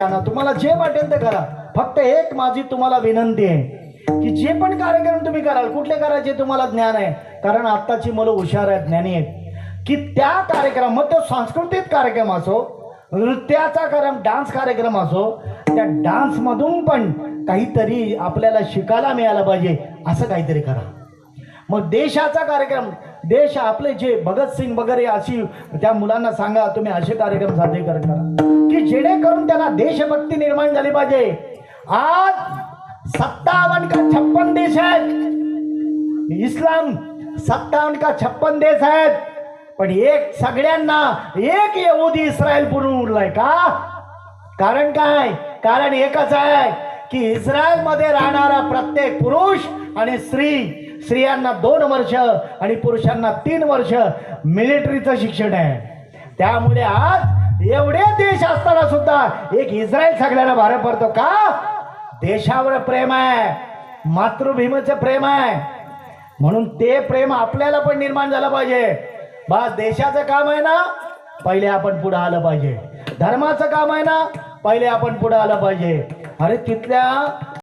तुम्हाला जे वाटेल ते करा. फक्त एक माझी तुम्हाला विनंती आहे की जे पण कार्यक्रम तुम्ही कराल, कुठले करायचे तुम्हाला ज्ञान आहे, कारण आत्ताची मुलं हुशार आहेत, ज्ञानी आहेत, की त्या कार्यक्रम, मग तो सांस्कृतिक कार्यक्रम असो, नृत्याचा कार्यक्रम, डान्स कार्यक्रम असो, त्या डान्स मधून पण काहीतरी आपल्याला शिकायला मिळालं पाहिजे, असं काहीतरी करा. मग देशाचा कार्यक्रम, देश आपले जे भगतसिंग वगैरे अशी त्या मुलांना सांगा तुम्ही असे कार्यक्रम सादरीकरण करा की जेणेकरून त्यांना देशभक्ती निर्माण झाली पाहिजे. आज 57 का 56 देश आहेत, इस्लाम 57 का 56 देश आहेत, पण एक सगळ्यांना एक यहुदी इस्रायल पुरून उरलाय का? कारण काय? कारण एकच आहे की इस्रायल मध्ये राहणारा प्रत्येक पुरुष आणि स्त्रियांना 2 वर्ष आणि पुरुषांना 3 वर्ष मिलिटरीचं शिक्षण आहे. त्यामुळे आज एवढे देश असताना सुद्धा एक इस्रायल सगळ्यांना भार पडतो का? देशावर प्रेम आहे, मातृभूमीचं प्रेम आहे, म्हणून ते प्रेम आपल्याला पण निर्माण झालं पाहिजे. बस देशाचं काम आहे ना, पहिले आपण पुढे आलं पाहिजे. धर्माचं काम आहे ना, पहिले आपण पुढे आलं पाहिजे. अरे तिथल्या